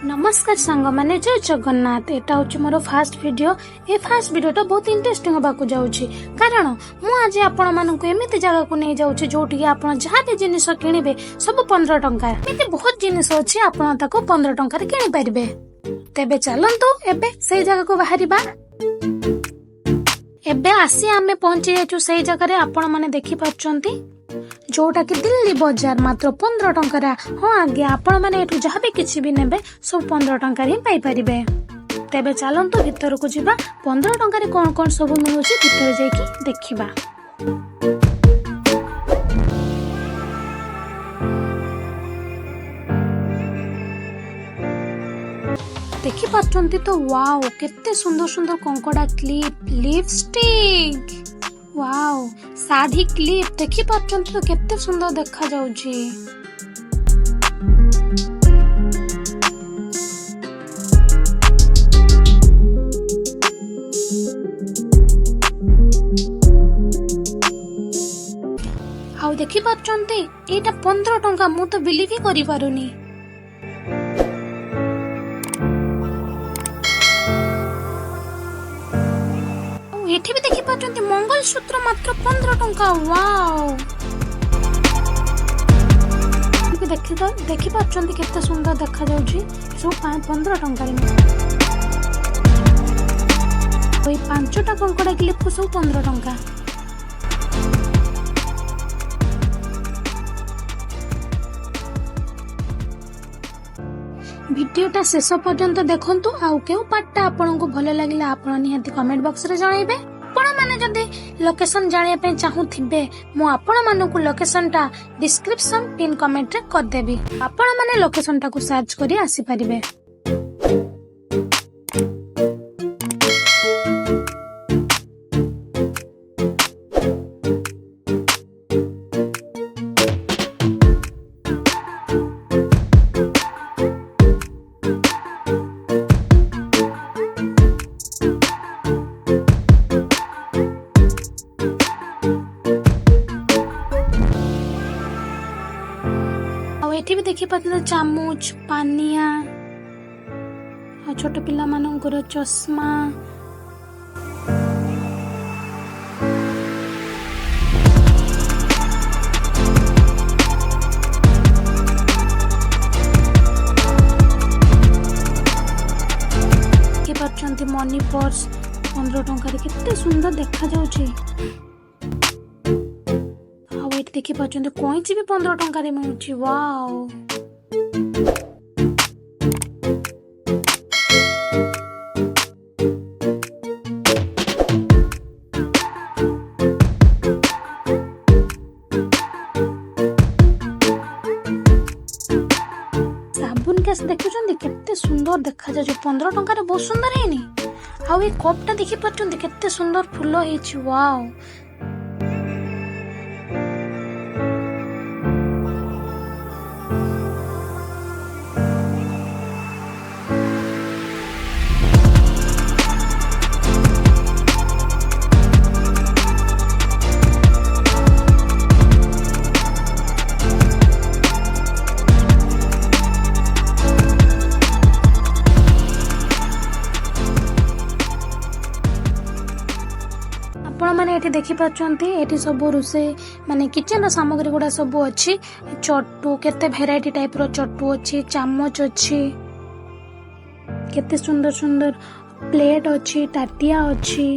नमस्कार सांग माने जय जगन्नाथ। एटा होची मोर फास्ट वीडियो। ए फास्ट वीडियोटा बहुत इंटरेस्टिंग होबा को जाउची कारण मु आज आपण मानकु एमिति जगह को नै जाउची जोटी आपण जहा भी जिनिस किनिबे सब 15 टंका। एमिति बहुत जिनिस अछि आपण ताको 15 टंका रे किनि परिबे। तेबे चलंतु एबे सेही जगह को बाहरिबा। एबे आसी आमे पहुंची जाचु सेही जगह रे आपण माने देखि पाछंती जोटा कि दिल्ली बाजार मात्र 15 टंका। हाँ आगे आपण माने एठु जहा भी किछि भी नेबे सब 15 टंका ही पाई परिबे। तेबे चलंतु भीतर को जिबा 15 टंका रे कोन कोन सब मिलुची भीतर जाईकी देखिबा। देखि पाछंती तो वाओ केते सुंदर सुंदर कंकड़ा clip lipstick wow sari clip देखि पाछंती तो केते सुंदर देखा जाउची। आउ देखि पाछंती एटा 15 टंका मु तो बिलीव ही करि पारुनी। एठी भी देखि पाछंती मंगलसूत्र मात्र 15 टंका। वाओ देखि पाछंती केते सुंदर देखा जाउची सब 15 टंका रे। ओई 5टा कंकड़ा क्लिप को सब 15 टंका। वीडियोटा शेष पर्यंत देखंतु। आउ केउ पार्टटा आपनको भलो लागिला आपण निहाती कमेंट बॉक्स रे जणाइबे। आपण माने जदि लोकेशन जानिया पे चाहूथिबे मु आपण मानकु लोकेशन टा डिस्क्रिप्शन पिन कमेंट रे कर देबी। आपण माने लोकेशन टा को सर्च करी आसी परिबे। एठी भी देखि पाते चामच पानिया छोट पिला मानकर चश्मा मनी पर्स 15 टंका रे केते सुंदर देखा जाउची। देखि पाछंती कोइची भी 15 टंका रे मिलुची। वाओ साबुन केस देखुचंदी केते सुंदर देखा जाय 15 टंका रे बहुत सुंदर हेनी। आ ए कपटा देखि पाछंती केते सुंदर फूल हेची। वाओ एठी देखि पाछंती एठी सब रुसे माने किचन सामग्री गुडा सब अछि। चट्टू केते भेराइटी टाइप रो चट्टू अछि, चामच अछि, केते सुंदर सुंदर प्लेट अछि, टाटिया अछि।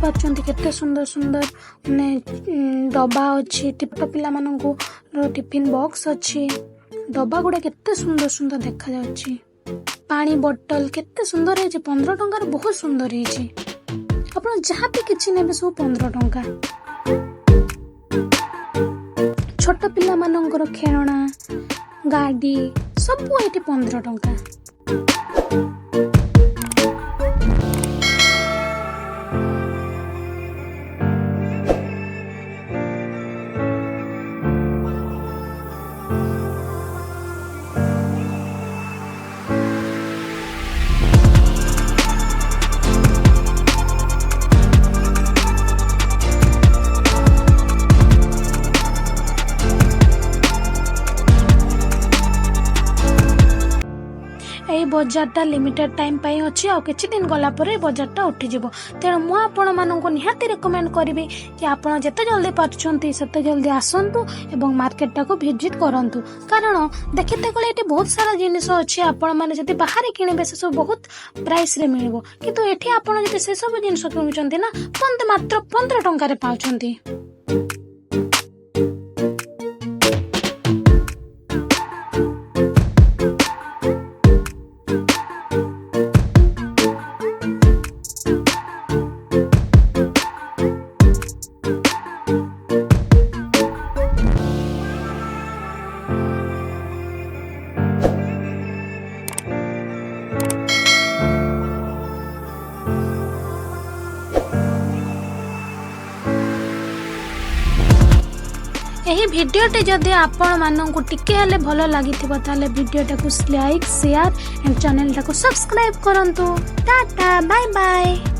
पार्छन्ती केते सुंदर सुंदर ने डब्बा अच्छी टिपट पिला मानकु टिफिन बॉक्स अच्छी डब्बा गुड़ा केते सुंदर सुंदर देखा जाउछि पानी बोतल केते सुंदर है 15 टंकार बहुत सुंदर है आपण जहाँ भी किछि नेबे सब 15 टंका छोट पिला मानकर खेलना गाड़ी सब ये 15 टंका बजारटा लिमिटेड टाइम पाई अच्छी आ किछि दिन गला पर बजारटा उठी जिवो तेणु मु आपण माननको निहाती रिकमेंड करिवे कि आपण जते जल्दी पारछंती सेते जल्दी आसंतु एवं मार्केटटा को विजिट करंतु कारण देखिते गले एटी बहुत सारा जिनिस अछि आपण माने जति बाहर किनिबे से सब बहुत प्राइस रे मिलबो किंतु एठी आपण जति से सब जिनिस किनुचंती ना मात्र 15 टंका रे पाउचंती यही भिडियोटे जदि आपण माननकु टिके हेले भलो लागिथिबो ताले भिडियोटाकू लाइक शेयर एंड चैनल टाकू सब्सक्राइब करंतु टाटा बाय बाय।